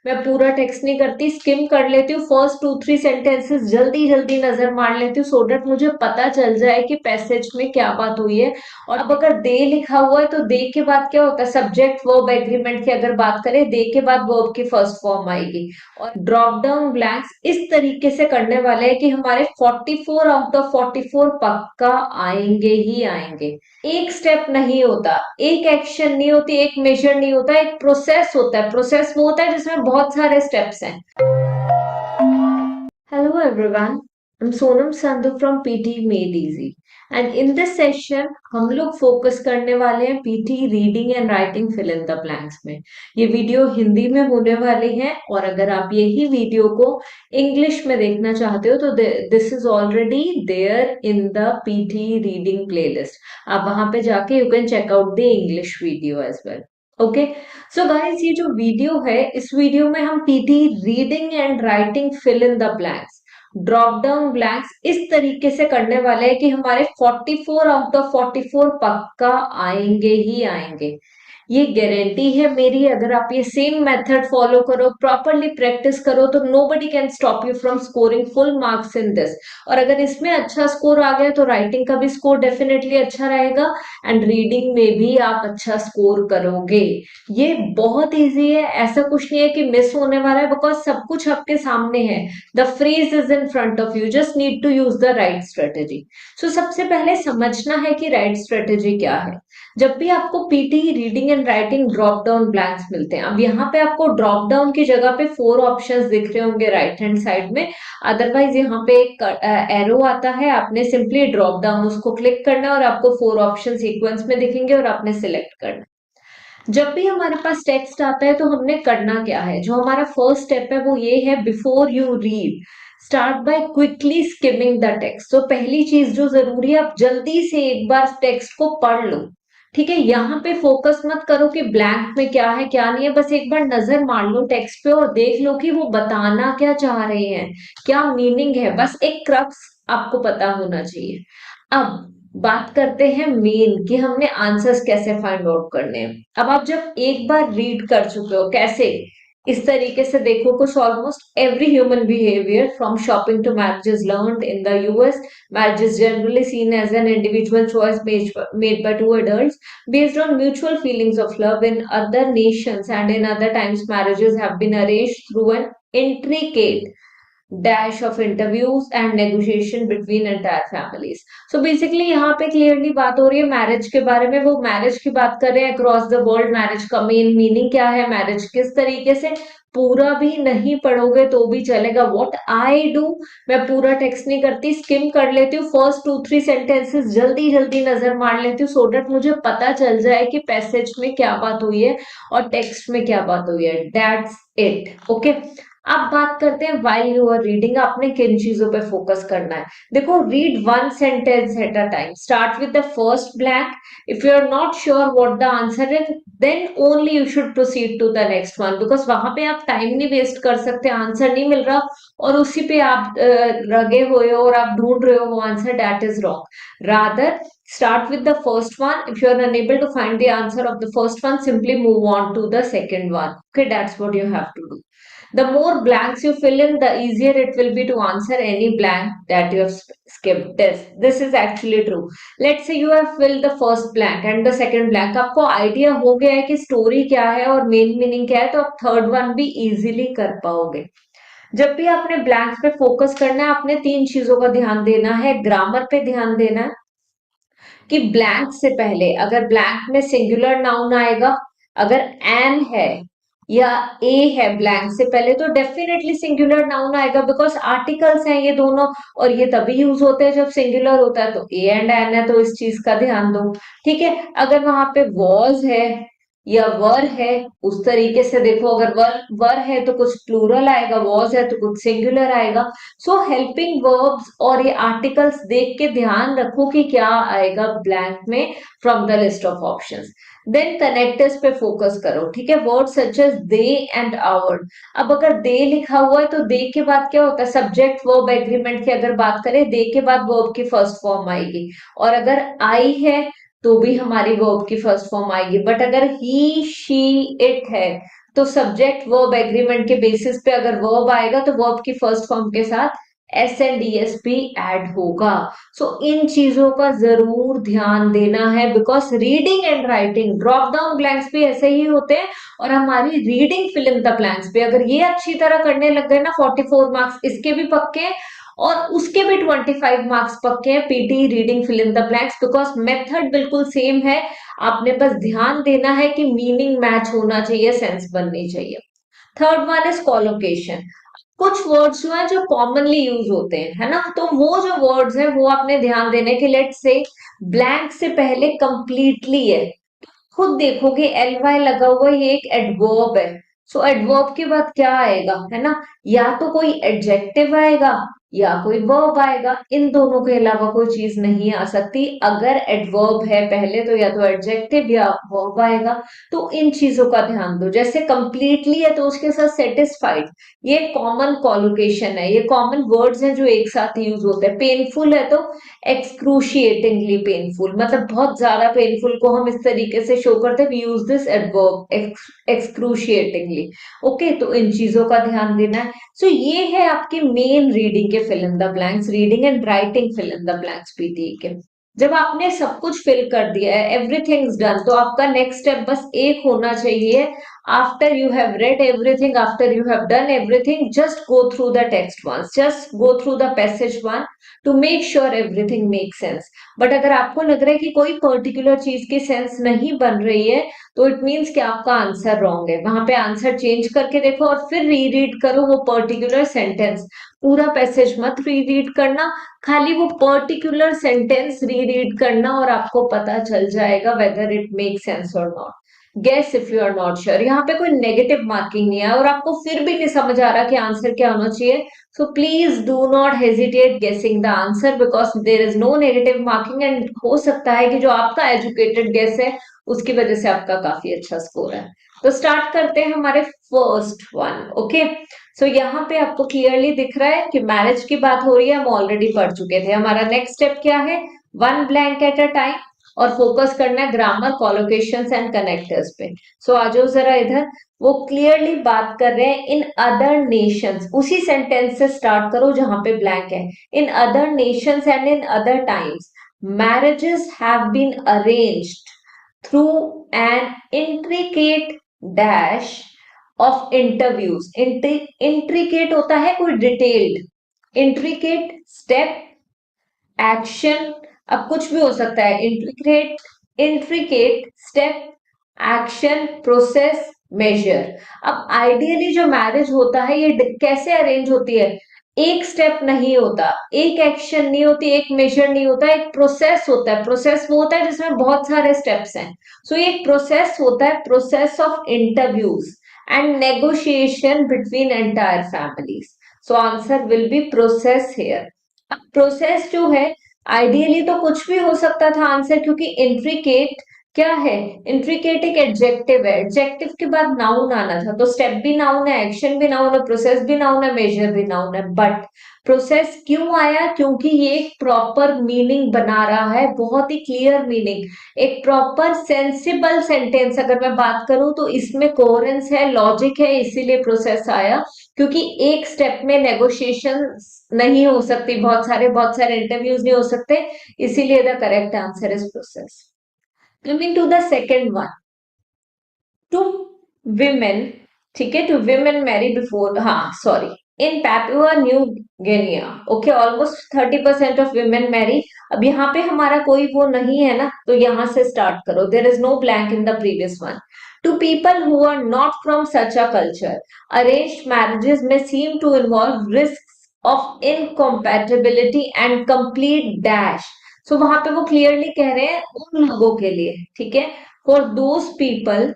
मैं पूरा टेक्स्ट नहीं करती, स्किम कर लेती हूँ, फर्स्ट 2-3 सेंटेंसेस जल्दी जल्दी नजर मार लेती हूँ, सो दैट मुझे पता चल जाए कि पैसेज में क्या बात हुई है। और अब अगर दे लिखा हुआ है तो दे के बाद क्या होता है, सब्जेक्ट वर्ब एग्रीमेंट की अगर बात करें, दे के बाद वर्ब की फर्स्ट फॉर्म आएगी। और ड्रॉप डाउन ब्लैंक्स इस तरीके से करने वाले हैं कि हमारे 44 आउट ऑफ 44 पक्का आएंगे ही आएंगे। एक स्टेप नहीं होता, एक एक्शन नहीं होती, एक मेजर नहीं होता, एक प्रोसेस होता है। प्रोसेस वो होता है जिसमें बहुत सारे स्टेप्स हैं। Hello everyone, I'm Sonam Sandhu from PT Made Easy and in this session हम लोग फोकस करने वाले हैं PT reading and writing fill in the blanks में। ये वीडियो हिंदी में होने वाली है और अगर आप यही वीडियो को इंग्लिश में देखना चाहते हो तो this is already there in the PT reading playlist. आप वहां पे जाके you can check out the English video as well. Okay, so guys ये जो वीडियो है, इस वीडियो में हम PT reading and writing fill in the blanks, drop down blanks इस तरीके से करने वाले हैं कि हमारे 44 आउट ऑफ 44 पक्का आएंगे ही आएंगे। ये गारंटी है मेरी। अगर आप ये सेम मेथड फॉलो करो, प्रॉपरली प्रैक्टिस करो, तो nobody can stop you from scoring full marks in this. और अगर इसमें अच्छा स्कोर आ गया तो राइटिंग का भी स्कोर डेफिनेटली अच्छा रहेगा एंड रीडिंग में भी आप अच्छा स्कोर करोगे। ये बहुत इजी है, ऐसा कुछ नहीं है कि मिस होने वाला है, बिकॉज सब कुछ आपके सामने है। The phrase is in front of you, just need to use the right strategy. So सबसे पहले समझना है कि राइट स्ट्रेटेजी क्या है। जब भी आपको PT reading and writing drop down blanks मिलते हैं, अब यहाँ पे आपको ड्रॉप डाउन की जगह पे 4 ऑप्शंस दिख रहे होंगे राइट हैंड साइड में। अदरवाइज यहाँ पे एक एरो आता है, आपने सिंपली ड्रॉप डाउन उसको क्लिक करना है और आपको 4 ऑप्शन सीक्वेंस में दिखेंगे और आपने सिलेक्ट करना है। जब भी हमारे पास टेक्स्ट आता है तो हमने करना क्या है, जो हमारा फर्स्ट स्टेप है वो ये है, before you read start by quickly skimming the text. तो पहली चीज जो जरूरी है, आप जल्दी से एक बार टेक्स्ट को पढ़ लो। ठीक है, यहाँ पे फोकस मत करो कि ब्लैंक में क्या है क्या नहीं है, बस एक बार नजर मार लो टेक्स्ट पे और देख लो कि वो बताना क्या चाह रहे हैं, क्या मीनिंग है। बस एक क्रक्स आपको पता होना चाहिए। अब बात करते हैं मेन कि हमने आंसर्स कैसे फाइंड आउट करने हैं। अब आप जब एक बार रीड कर चुके हो, कैसे, इस तरीके से देखो, कुछ almost every human behaviour from shopping to marriage is learned in the US. Marriage is generally seen as an individual choice made by two adults based on mutual feelings of love. In other nations and in other times, marriages have been arranged through an intricate dash of interviews and negotiation between entire families. So basically यहाँ पे clearly बात हो रही है marriage के बारे में। वो मैरिज की बात कर रहे हैं अक्रॉस द वर्ल्ड। मैरिज का मेन मीनिंग क्या है, मैरिज किस तरीके से, पूरा भी नहीं पढ़ोगे तो भी चलेगा। व्हाट आई डू, मैं पूरा टेक्स्ट नहीं करती, स्किम कर लेती हूँ, फर्स्ट 2-3 सेंटेंसेस जल्दी जल्दी नजर मार लेती हूँ, सो दैट मुझे पता चल जाए कि पैसेज में क्या बात हुई है और टेक्स्ट में क्या बात हुई है। That's it. ओके, अब बात करते हैं व्हाइल यू आर रीडिंग आपने किन चीजों पे फोकस करना है। देखो, read one sentence at a time, start with the first blank. If you are not sure what the answer is, then only you should proceed to the next one, because वहां पे आप time नहीं waste कर सकते, answer नहीं मिल रहा और उसी पे आप लगे हुए हो और आप ढूंढ रहे हो वो answer, that is wrong. Rather start with the first one. If you are unable to find the answer of the first one, simply move on to the second one. Okay, that's what you have to do. The more blanks you fill in, the easier it will be to answer any blank that you have skipped. This is actually true. Let's say you have filled the first blank and the second blank. आपको idea हो गया है कि story क्या है और main meaning क्या है, तो आप थर्ड वन भी इजीली कर पाओगे। जब भी आपने ब्लैंक्स पे फोकस करना है, आपने 3 चीजों का ध्यान देना है। ग्रामर पे ध्यान देना है कि ब्लैंक से पहले अगर ब्लैंक में सिंगुलर नाउन आएगा, अगर एन है या ए है ब्लैंक से पहले, तो डेफिनेटली सिंगुलर नाउन आएगा, बिकॉज आर्टिकल्स हैं ये दोनों और ये तभी यूज होते हैं जब सिंगुलर होता है। तो ए एंड एन है तो इस चीज का ध्यान दो। ठीक है, अगर वहां पे वॉज है या वर है, उस तरीके से देखो, अगर वर है तो कुछ प्लूरल आएगा, वॉज है तो कुछ सिंगुलर आएगा। सो हेल्पिंग वर्ब्स और ये आर्टिकल्स देख के ध्यान रखो कि क्या आएगा ब्लैंक में from the list of options. Then connectors पे फोकस करो। ठीक है, word such as they and our. अब अगर दे लिखा हुआ है तो दे के बाद क्या होता है, सब्जेक्ट वर्ब एग्रीमेंट की अगर बात करें, दे के बाद वर्ब की फर्स्ट फॉर्म आएगी। और अगर आई है तो भी हमारी वर्ब की फर्स्ट फॉर्म आएगी। बट अगर ही शी इट है तो सब्जेक्ट वर्ब एग्रीमेंट के बेसिस पे अगर वर्ब आएगा तो वर्ब की फर्स्ट फॉर्म के साथ एस एंड डी एस भी ऐड होगा। सो इन चीजों का जरूर ध्यान देना है, because reading and writing drop down blanks भी ऐसे ही होते हैं, और हमारी reading fill in the blanks भी अगर ये अच्छी तरह करने लग गए ना, 44 मार्क्स इसके भी पक्के हैं और उसके भी 25 मार्क्स पक्के हैं, PT reading fill in the blanks, because method बिल्कुल सेम है। आपने बस ध्यान देना है कि मीनिंग मैच होना चाहिए, सेंस बननी चाहिए। Third one is collocation. कुछ वर्ड्स जो है जो कॉमनली यूज होते हैं, है ना, तो वो जो वर्ड्स हैं वो आपने ध्यान देने के, लेट से ब्लैंक से पहले कंप्लीटली है, खुद देखोगे एल वाई लगा हुआ, ये एक एडवर्ब है। सो एडवर्ब के बाद क्या आएगा, है ना, या तो कोई एडजेक्टिव आएगा या कोई वर्ब आएगा, इन दोनों के अलावा कोई चीज नहीं आ सकती। अगर एडवर्ब है पहले तो या तो एडजेक्टिव या वर्ब आएगा। तो इन चीजों का ध्यान दो, जैसे कंप्लीटली है तो उसके साथ सेटिस्फाइड, ये कॉमन कॉलोकेशन है, ये कॉमन वर्ड्स हैं जो एक साथ यूज होते हैं। पेनफुल है तो एक्सक्रूशिएटिंगली पेनफुल, मतलब बहुत ज्यादा पेनफुल को हम इस तरीके से शो करते हैं, we use this adverb excruciatingly. Okay, तो इन चीजों का ध्यान देना है। सो ये है आपके मेन रीडिंग के fill in the blanks, reading and writing fill in the blanks PT के। जब आपने सब कुछ फिल कर दिया है, एवरीथिंग इज डन, तो आपका नेक्स्ट स्टेप बस एक होना चाहिए। After you have read everything, after you have done everything, just go through the text once, just go through the passage one to make sure everything makes sense. But अगर आपको लग रहा है कि कोई पर्टिकुलर चीज की सेंस नहीं बन रही है, तो इट मीन्स कि आपका आंसर रॉन्ग है। वहां पे आंसर चेंज करके देखो और फिर रीरीड करो वो पर्टिकुलर सेंटेंस, पूरा पैसेज मत रीरीड करना, खाली वो पर्टिकुलर सेंटेंस रीरीड करना और आपको पता चल जाएगा वेदर इट मेक सेंस और not. Guess if you are not sure, यहाँ पे कोई नेगेटिव मार्किंग नहीं है और आपको फिर भी नहीं समझ आ रहा कि आंसर क्या होना चाहिए, so please do not hesitate guessing the answer, because there is no negative marking, and हो सकता है कि जो आपका एजुकेटेड गेस है उसकी वजह से आपका काफी अच्छा स्कोर है। तो स्टार्ट करते हैं हमारे फर्स्ट वन। ओके, सो यहाँ पे आपको क्लियरली दिख रहा है कि मैरिज की बात हो रही है, हम ऑलरेडी पढ़ चुके थे। हमारा नेक्स्ट स्टेप क्या है, one blank eight a time, और फोकस करना है ग्रामर, कॉलोकेशंस एंड कनेक्टर्स पे। सो आ जाओ जरा इधर। वो क्लियरली बात कर रहे हैं इन अदर नेशंस, उसी सेंटेंस से स्टार्ट करो जहां पे ब्लैंक है। In other nations and in other times marriages have been arranged through an intricate dash of interviews. Intricate होता है कोई डिटेल्ड, इंट्रिकेट स्टेप, एक्शन, अब कुछ भी हो सकता है, intricate step, action, process, measure. अब आइडियली जो मैरिज होता है ये कैसे अरेंज होती है, एक स्टेप नहीं होता, एक एक्शन नहीं होती, एक मेजर नहीं होता, एक प्रोसेस होता है। प्रोसेस वो होता है जिसमें बहुत सारे स्टेप्स हैं। सो ये एक प्रोसेस होता है, process of interviews and negotiation between entire families. So answer will be process here. Process जो है आइडियली तो कुछ भी हो सकता था आंसर, क्योंकि इंट्रिकेट क्या है, इंट्रिकेट एक एडजेक्टिव है, एडजेक्टिव के बाद नाउन आना था, तो स्टेप भी नाउन है, एक्शन भी नाउन है, प्रोसेस भी नाउन है, मेजर भी नाउन है। बट प्रोसेस क्यों आया, क्योंकि ये एक प्रॉपर मीनिंग बना रहा है, बहुत ही क्लियर मीनिंग, एक प्रॉपर सेंसिबल सेंटेंस। अगर मैं बात करूं तो इसमें कोहेरेंस है, लॉजिक है, इसीलिए प्रोसेस आया। क्योंकि एक स्टेप में नेगोशिएशन नहीं हो सकती, बहुत सारे इंटरव्यूज नहीं हो सकते, इसीलिए the correct answer is process. Coming to the second one, two women, ठीक है, टू विमेन मैरी बिफोर, हाँ sorry, in Papua New Guinea, okay, almost 30% of women marry. अब यहाँ पे हमारा कोई वो नहीं है ना, तो यहाँ से स्टार्ट करो, there is no blank in the previous one. To people who are not from such a culture, arranged marriages में seem to involve risk of incompatibility and complete dash. So वहां पे वो क्लियरली कह रहे हैं उन लोगों के लिए, ठीक है, फॉर दोज पीपल,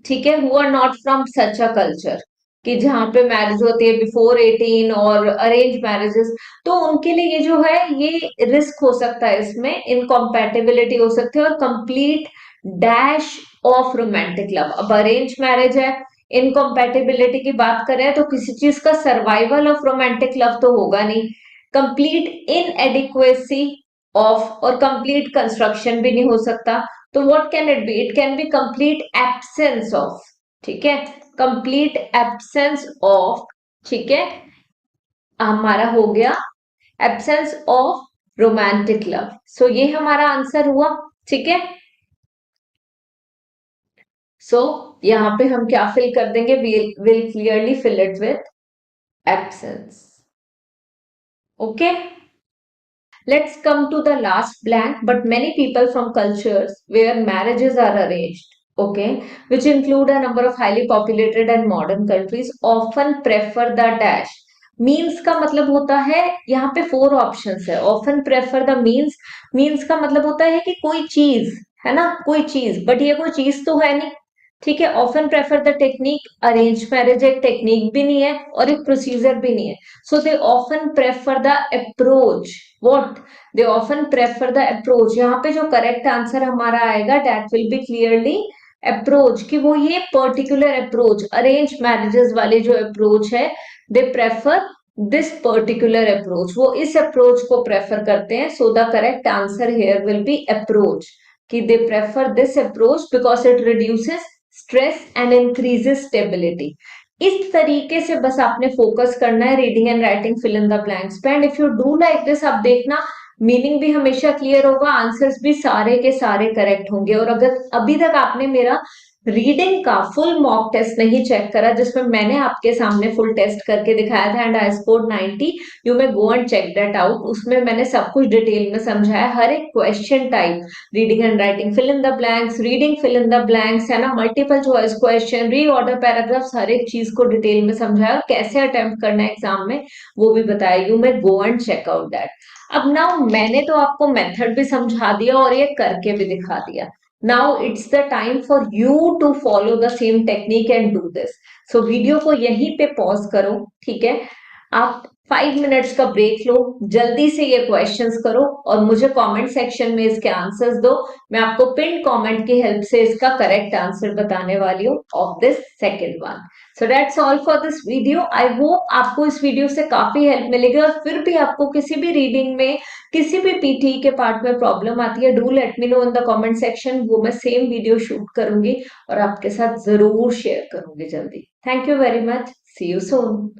ठीक है, who are not from such a culture, कि जहां पे मैरिज होती है बिफोर 18 और अरेंज मैरिजेस, तो उनके लिए ये जो है ये रिस्क हो सकता है, इसमें इनकॉम्पैटिबिलिटी हो सकती है और complete dash of romantic love. अब अरेंज मैरिज है, इनकॉम्पैटिबिलिटी की बात करें तो किसी चीज का सर्वाइवल ऑफ रोमांटिक लव तो होगा नहीं, कंप्लीट इनएडिक्वेसी ऑफ, और कंप्लीट कंस्ट्रक्शन भी नहीं हो सकता। तो what can it be, it can be complete absence of, ठीक है, कंप्लीट एब्सेंस ऑफ, ठीक है, हमारा हो गया एब्सेंस ऑफ रोमांटिक लव। सो ये हमारा आंसर हुआ। ठीक है, सो यहां पे हम क्या फिल कर देंगे, will clearly fill it with absence. ओके, let's come to the last blank. But many people from cultures where marriages are arranged, okay, which include a number of highly populated and modern countries, often prefer the dash. Means का मतलब होता है, यहाँ पे 4 options है। Often prefer the means, means का मतलब होता है कि कोई चीज, है ना, कोई चीज, बट ये कोई चीज तो है नहीं। ठीक है, often prefer the technique, arrange marriage एक टेक्निक भी नहीं है और एक प्रोसीजर भी नहीं है। So they often prefer the approach. What? They often prefer the approach. यहाँ पे जो करेक्ट आंसर हमारा आएगा, that will be clearly approach, कि वो ये पर्टिकुलर अप्रोच, अरेंज मैरिजेस वाले जो अप्रोच है, they prefer this particular approach, वो इस अप्रोच को प्रेफर करते हैं। So the correct answer here will be approach, कि they prefer this approach because it reduces stress and increases stability. इस तरीके से बस आपने फोकस करना है reading and writing fill in the blanks पे, and if you do like this, आप देखना मीनिंग भी हमेशा क्लियर होगा, आंसर्स भी सारे के सारे करेक्ट होंगे। और अगर अभी तक आपने मेरा रीडिंग का फुल मॉक टेस्ट नहीं चेक करा, जिसमें मैंने आपके सामने फुल टेस्ट करके दिखाया था and I scored 90, you may go and check that out. उसमें मैंने सब कुछ डिटेल में समझाया, हर एक question type, reading and writing fill in the blanks, reading fill in the blanks, है ना, multiple choice question, reorder paragraphs, हर एक चीज को डिटेल में समझाया, और कैसे अटेम्प्ट करना है एग्जाम में वो भी बताया। You may go and check out that. अब नाउ मैंने तो आपको मेथड भी समझा दिया और ये करके भी दिखा दिया। Now it's the time for you to follow the same technique and do this. So video को यहीं पे पॉज करो, ठीक है, आप 5 मिनट्स का ब्रेक लो, जल्दी से ये क्वेश्चंस करो और मुझे कमेंट सेक्शन में इसके आंसर्स दो। मैं आपको पिन कमेंट की हेल्प से इसका करेक्ट आंसर बताने वाली हूँ of this second one. So that's all for this video. I hope आपको इस वीडियो से काफी हेल्प मिलेगी, और फिर भी आपको किसी भी रीडिंग में, किसी भी पीटी के पार्ट में प्रॉब्लम आती है, do let me know in the comment section. वो मैं सेम वीडियो शूट करूंगी और आपके साथ जरूर शेयर करूंगी जल्दी। Thank you very much, see you soon.